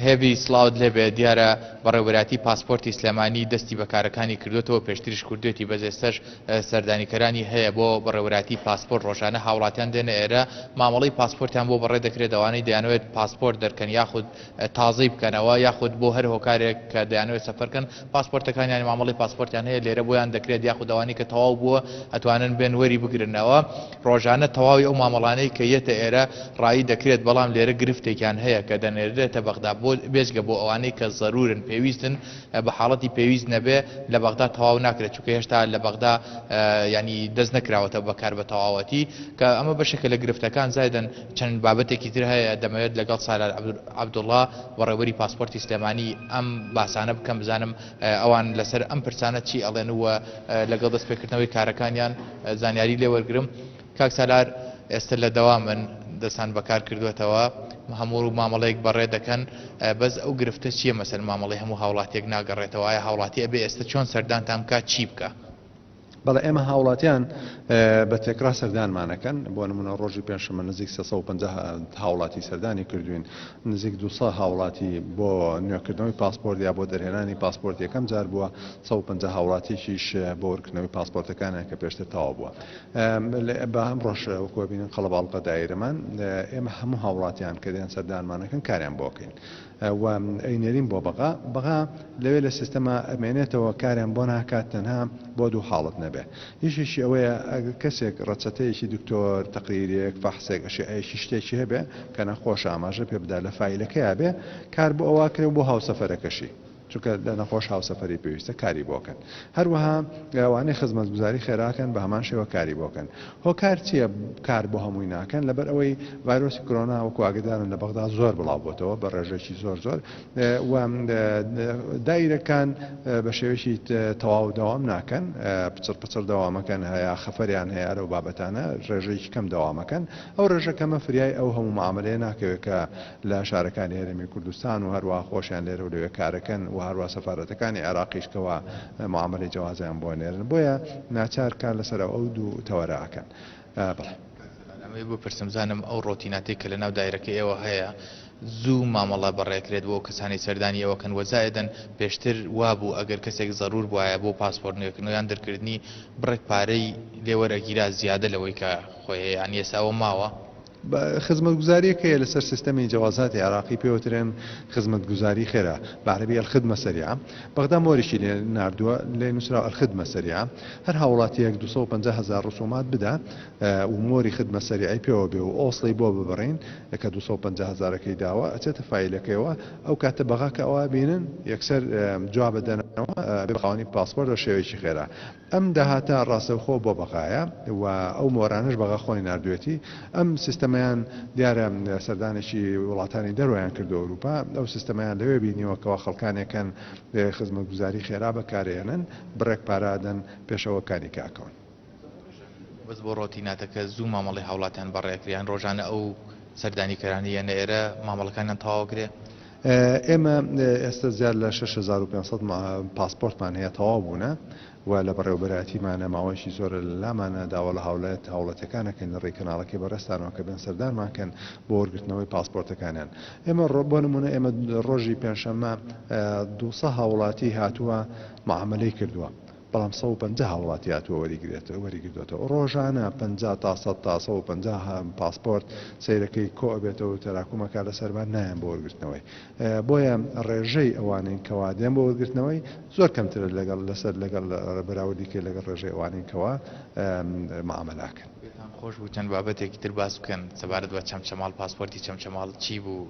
هێوی سلااوت لێبێ دیارە بەڕێوەراتی پاسپۆرتی سلێمانی دەستی بەکارەکانی کردوێتەوە پێشتریش کردوێتی بەزێستەش سەردانیکەرانی هەیە بۆ بەڕێوەراتی پاسپۆرت ڕۆژانە هاوڵاتیان دێنە ئێرە مامەڵی پاسپۆرتیان بۆ بەڕێ دەکرێت ئەوانەی دەیانوێت پاسپۆرت دەرکەن یاخود تازەی بکەنەوە یاخود بۆ هەر هۆکارێک کە دەیانوێت سەفەرکەن پاسپۆرتەکانیان مامەڵی پاسپۆرتیان هەیە لێرە بۆیان دەکرێت یاخود ئەوانی کە تەواو بووە ئەتوانن بێن وەری بگرنەوە ڕۆژانە تەواوی ئەو مامەڵانەی کە یەتە ئێرە ڕایی دەکرێت بەڵام لێرە گرفتێکیان هەیە کە دەنێرێتە بەغدا بۆ بێژگە بۆ ئەوانەی کە ضرورن پێویستن بە حاڵەتی پێویست نەبێ لە بەغدا تەواو ناکرێت چونکە هێشتا لە بەغدا ینی دەست نەکراوەتە بەکار بە تەواوەتی کە ئەمە بەشێکە لە گرفتەکان زایدن چەند بابەتێکی تر هەیە دەمەوێت لەگەڵ سالار عەبدوڵڵا بەڕێوەری پاسپۆرتی سلێمانی ئەم باسانە بکەم بزانم ئەوان لەسەر ئەم پرسانە چی ئەڵێن وە لەگەڵ دەستپێکردنەوەی کارەکانیان زانیاری لێ وەرگرم. کاک سالار ئێستا لە دەوامن دەستان بەکار کردوێتەوە هەموو مامەڵەیەک بەڕێ دەکەن بەس ئەو گرفتە چییە مەسەر مامەڵی هەموو هاوڵاتیەک ناگەڕێتەوە ئایا هاوڵاتی ئەبێ ئێستا چۆن سەردانتان بکات چی بکە؟ بەڵێ ئێمە هاوڵاتیان بە تێکرا سەردانمانەکەن بۆ نمونە ڕۆژی پێنجشەممە نزیک 350 هاوڵاتی سەردانی کردوین نزیک 200 هاوڵاتی بۆ نوێکردنەوەی پاسپۆرت یا بۆ دەرهێنانی پاسپۆرت یەکەم جار بووە 150 هاوڵاتیشیش بۆ وەرکردنەوەی پاسپۆرتەکانیان کە پێشتر تەواو بووە. بە هەم ڕۆژ وەکوبینن قەڵەباڵقە دایرەمان ئێمە هەموو هاوڵاتیان کە دێن سەردانمانەکەن کاریان بۆ بکەین و ئەینێرین بۆ بەغا لەوێ لە سیستەما ئەمێنێتەوە کاریان بۆ ناکات تەنها بۆ دوو حاڵت نەبێ یشیشی ئەوەیە کەسێک ڕەچەتەیەکی دکتۆر تەقریرێک فەحسێک ئەشی شتێکی هەبێ کە نەخۆش ئاماژە پێ بدا لە فیلەکەیە بێ کار بۆ ئەوە کرێ بۆ هاوسەفەرەکەشی چونکە لە نەخۆش هاوسەفەری پێویستە کاری بۆکەن هەروەها ئەوانەی خزمەتگوزاری خێراکەن بە هەمان شێوە کاری بۆکەن هۆکار چییە کار بۆ هەمووی ناکەن لەبەر ئەوەی ڤایرۆسی کۆرۆنا وەکو ئاگدارن لە بەغدا زۆر بڵاو بۆتەوە بە ڕێژێکی زۆر و دایرەکان بە شێوەیەکی تەواو دەوام ناکەن پچڕ دەوامەکەن هەیە خەفەریان هەیە لەو بابەتانە ڕێژەیەکی کەم دەوامەکەن ئەو ڕێژەکەمە فریای ئەو هەموو معاملەیە ناکەوێت کە لە شارەکانی هەرێمی کوردستان و هەروە خۆشیان لێرە و لەوێ کارەکەن و هەروە سەفارەتەکانی عێراقیشکەوە معاملەی جوازیان بۆ نێرن بۆیە ناچار کار لەسەر ئەو دوو تەوەراکەن. ئەمەی بۆ پرسمزانم ئەو ڕۆتیناتێک کە لە ناو دایرەکەی ئێوە هەیە زوو مامەڵە بەڕێکرێت بۆ کەسانی سەردانی ئەوەکەن وەزایدن پێشتر وابوو ئەگەر کەسێک ضرور بواە بۆ پاسپۆرت نوێکردنەوەیان دەرکردنی بڕێک پارەی لێوەرەگیرا زیادە لەوەی کە خۆی یان ئێساوە ماوە خزمەتگوزاریەکەیە لەسەر سیستەمی جوازاتی عێراقی پێوترێن خزمەتگوزاری خێرا بەعرەبی الخدمە سەریعە بەغدا مۆریشی لێ ناردووە لێ نووسرا الخدمە سەریعە هەر هاوڵاتیەک 250,000 ڕسومات بدا و مۆری خدمە سەریعی پێوە بێ و ئۆسڵی بۆ ببڕین کە 250,000ەکەی داوە ئەچێتە فیلەکەیەوە ئەو کاتە بەغا کە ئەوە بینن یەکسەر جواب بدەنەوە بەخاوەنی پاسپۆرت و شێوەیەکی خێرا ئەم داهاتە ڕاستەوخۆ بۆ بەغایە و ئەو مۆرانش بەغا خۆی نردوێتی ئەم سیستەمەیان دیارە سەردانێکی وڵاتانی دەروایان کردو ئەوروپا ئەو سیستەمەیان لەوێ بینیوەکەەوە خەڵکانێکن خزمەتگوزاری خێرا بەکارێنن بڕێک پارادەن پێشەوەکانی کاکەون بەس بۆ ڕۆتیناتەکە زوو مامەڵی هاوڵاتیان بەڕێکریان ڕۆژانە ئەو سەردانیکەرانیە ئێرە مامەڵەکانیان تەواوگرێ ئێمە ئێستا زیاد لە 6500 پاسپۆرتمان هەیە تەواو بوونە و لە بەڕێوەبەرایەتیمانە ماوەیەکی زۆر لامانە داوە لە هاوڵەتەکانەکەن لە ڕێکەناڵەکەی بەڕێستانەوە کە بێن سەردانمانکەن بۆ وەرگرتنەوەی پاسپۆرتەکانیان ئێمە بۆ نمونە ئێمە ڕۆژی پێنجشەممە 200 هاوڵاتی هاتووە معاملەی کردووە بەڵام 150 هاوڵاتی هاتووە وەریگرتوێتەوە ڕۆژانە 50 تا 100 تا 150 پاسپۆرت سیرەکەی کۆ ئەبێتەوە تەراکومەکە لە سەربان نایەن بۆ وەرگرتنەوەی بۆیە ڕێژەی ئەوانین کەوا دێن بۆ وەرگرتنەوەی زۆر کەمترە لەگەڵ لەسەر لەگەڵ بەراوردیکە لەگەڵ ڕێژەی ئەوانین کەوا معاملەکەن خۆش بوو چەند بابەتێکی تر باس بکەن سەبارەت بە چەمچەماڵ پاسپۆرتی چەمچەماڵ چی بوو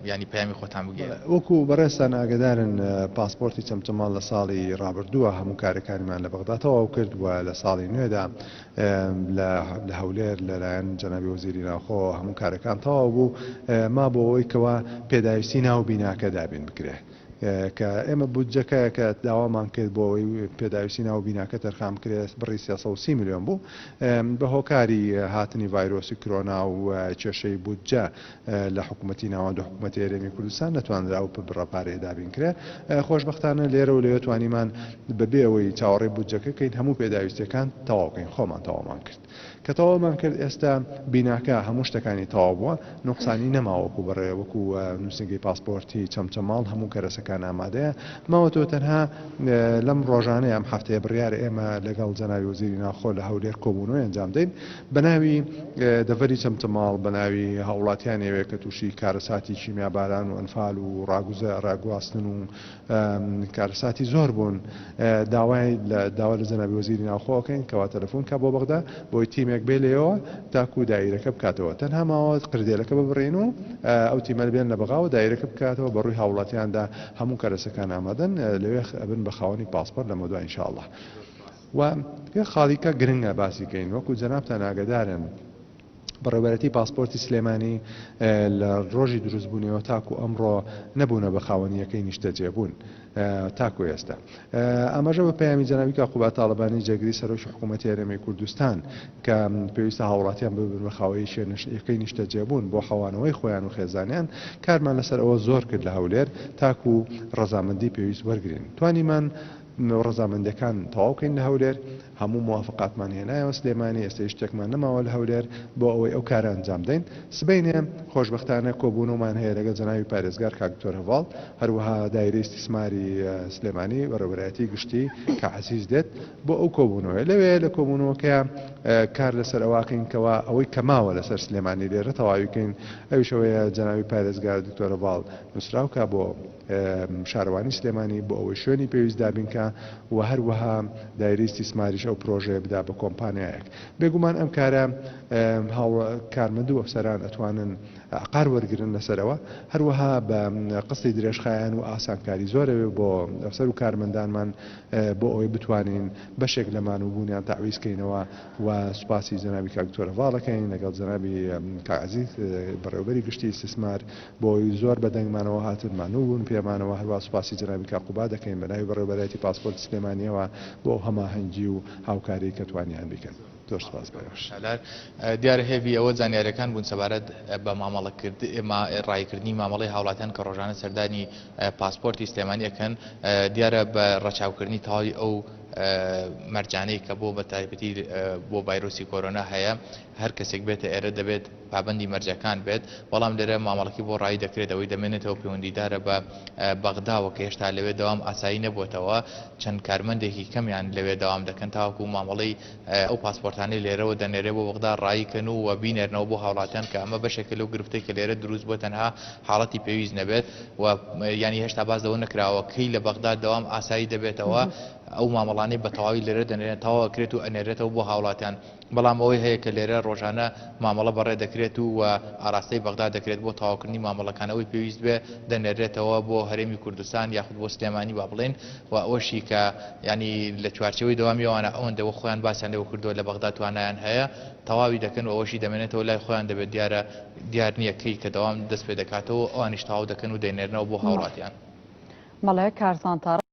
ینی پەیامی خۆتان بگێن وەکو بەڕێستان ئاگدارن پاسپۆرتی چەمچەماڵ لە ساڵی ڕابردووە هەموو کارەکانیمان لە بەغدا تەواو کرد وە لە ساڵی نوێدا لە هەولێر لەلایەن جەنابی وەزیری ناوخۆ هەموو کارەکان تەواو بوو ما بۆ ئەوەی کەوا پێداویستی ناو بیناکە دابین بکرێ کە ئێمە بودجەکە کە داوامان کرد بۆ ئەوەی پێداویستی ناو بیناکە تەرخام کرێت بڕی 330 میلیۆن بوو بە هۆکاری هاتنی ڤایرۆسی کۆرۆنا و کێشەی بودجە لە حکوومەتی ناوەندە حکوومەتی هەرێمی کوردستان نەتوانرا و بڕەپارەیە دابین کرێ خۆشبەختانە لێرە و لەوێ توانیمان بەبێ ئەوەی چاوەڕێ بودجەکەکەین هەموو پێداویستەکان تەواوکەین خۆمان تەواومان کرد کە تەواومان کرد ئێستا بیناکە هەموو شتەکانی تەواو بووە نوقسانی نەماوەکو بەڕێ وەکو نووسنگی پاسپۆرتی چەمچەماڵ هەموو کەرەسەکان ئامادەیە ماوەتەوە تەنها لەم ڕۆژانەیە ئەم هەفتەیە بڕیار ئێمە لەگەڵ جەناوی وەزیری ناوخۆ لە هەولێر کۆبوونەوەی ئەنجام دەین بە ناوی دەڤەری چەمچەماڵ بە ناوی هاوڵاتیان ئێوێ کە تووشی کارەساتی کیمیاباران و ئەنفال و ڕاگواستن و کارەساتی زۆر بوون داوا لە جەناوی وەزیری ناوخۆکەین کەوا تەلەفۆن کا بۆ بەغدا بۆی تیمێک بێ لێەوە تاکو دایرەکە بکاتەوە تەنها ماوە قردێلەکە ببڕێن و ئەو تیمە بێن لە بەغاوە دایرەکە بکاتەوە بەڕووی هاوڵاتیاندا هەموو کارەسەکان ئامادەن لەوێ ئەبن بە خاوەنی پاسپۆرت لە مەدوای ئینشاءالله و خاڵیکە گرنگە باسیکەین وەکو جەنابتان ئاگادارن بەڕێوەبەرەتی پاسپۆرتی سلێمانی لە ڕۆژی دروستبوونیەوە تاکو ئەمڕۆ نەبوونە بە خاوەنیەکەی نیشتەجێبوون تاکو ئێستا ئەمەژە بە پەیامی جەنابی کاقوبات تاڵەبانی جێگری سەرۆکی حکوومەتی هەرێمی کوردستان کە پێویستە هاوڵاتیان ببن بە خاوەی شوێنەکەی نیشتەجێبوون بۆ خەوانەوەی خۆیان و خێزانیان کارمان لەسەر ئەوە زۆر کرد لە هەولێر تاکو ڕەزامەندی پێویست وەرگین توانیمان ڕەزامەندەکان تەواوکەین لە هەولێر هەموو موافقاتمان هێنایەوە سلێمانی ئێستا شتێکمان نەماوە لە هەولێر بۆ ئەوەی ئەو کارە ئەنجام دەین سبەینێ خۆشبەختانە کۆبوونەوەمان هەیە لەگەڵ جەناوی پارێزگار کاکتۆر هەواڵ هەروەها دایرەی استیسماری سلێمانی بەڕێوەبەرەتی گشتی کە عەزیز دێت بۆ ئەو کۆبوونەوەی لەوێ لە کۆبوونەوەکە کار لەسەر ئەواکەین کەوا ئەوەی کەماوە لەسەر سلێمانی لێرە تەواویکەین ئەویشەوەیە جەناوی پارێزگار دکتۆر هەواڵ نووسراوکە بۆ شارەوانی سلێمانی بۆ ئەوەی شوێنی پێویست دابینکە و هەروەها دایرەی استیسماریش ئەو پرۆژەیە بدا بە کۆمپانیایەک بێگومان ئەم کارە کارمەندوو ئەفسەران ئەتوانن عقار وەرگرن لەسەرەوە هەروەها بە قستی درێژخایەن و ئاسانکاری زۆرەوێ بۆ ئەفسەر و کارمەندانمان بۆ ئەوەی بتوانین بەشێک لەمان و بوونیان تاویزکەینەوە و سوپاسی جەنابی کاکتۆر هەواڵەکەین لەگەڵ جەنابی کاعەزیز بەڕێوەبەری گشتی استیسمار بۆی زۆر بەدەنگمانەوە هاتنمان و بوون پێمانەوە هەروە سوپاسی جەنابی کاقوبا دەکەین بە ناوی بەڕێوەبەرەتی پاسپۆرت سلێمانیەوە بۆ هەماهەنگی و هاوکاری کە توانیان بیکەن زۆر سپاس بەش دیارە هێوی ئەوە زانیاریەکان بوون سەبارەت بە ڕایکردنی مامەڵەی هاوڵاتیان کە ڕۆژانە سەردانی پاسپۆرتی سلێمانیەکەن دیارە بە ڕەچاوکردنی تەواوی ئەو مەرجانەی کە بۆ بە تایبەتی بۆ ڤایرۆسی کۆرۆنا هەیە هەر کەسێک بێتە ئێرە دەبێت پابەندی مەرجەکان بێت بەڵام لێرە مامەڵەکی بۆ ڕایی دەکرێت ئەوەی دەمێنێتەوە پەیوەندیدارە بە بەغداوە کە هێشتا لەوێ دەوام ئاسایی نەبووتەوە چەند کارمەندێکی کەمیان لەوێ داوام دەکەن تاوەکو مامەڵەی ئەو پاسپۆرتانەی لێرەوە دەنێرێ بۆ بەغدا ڕایکەن و بینێرنەوە بۆ هاوڵاتیان کە ئەمە بەشێکە لەو گرفتەی کە لێرە دروست بۆ تەنها حاڵەتی پێویست نەبێت و ینی هێشتا باز لەوە نەکراوە کەی لە بەغدا دەوام ئاسایی دەبێتەوە ئەو مامەڵانەی بە تەواوی لێرە دەنێرێت تەواوەکرێت و ئەنێرێتەوە بۆ هاوڵاتیان بەڵام ئەوەی هەیە کە لێرە ڕۆژانە مامەڵە بەڕێ دەکرێت و ئاراستەی بەغدا دەکرێت بۆ تەواوکردنی مامەڵەکانەوەی پێویست بێ دەنێرێتەوە بۆ هەرێمی کوردستان یاخود بۆ سلێمانی با بڵێن و ئەوەشی کە ینی لە چوارچەوەی دەوامیەوەوانە ئەوەندەوە خۆیان باسییان لەوە کردووە لە بەغدا توانایان هەیە تەواوی دەکەن و ئەوەشی دەمێنێتەوە لای خۆیان دەبێت دیار نییە کەی کە دەوام دەست پێ دەکاتەوە ئەوانیش تەواو دەکەن و دەینێرنەوە بۆ هاوڵاتیان مەڵەیە کارزانتار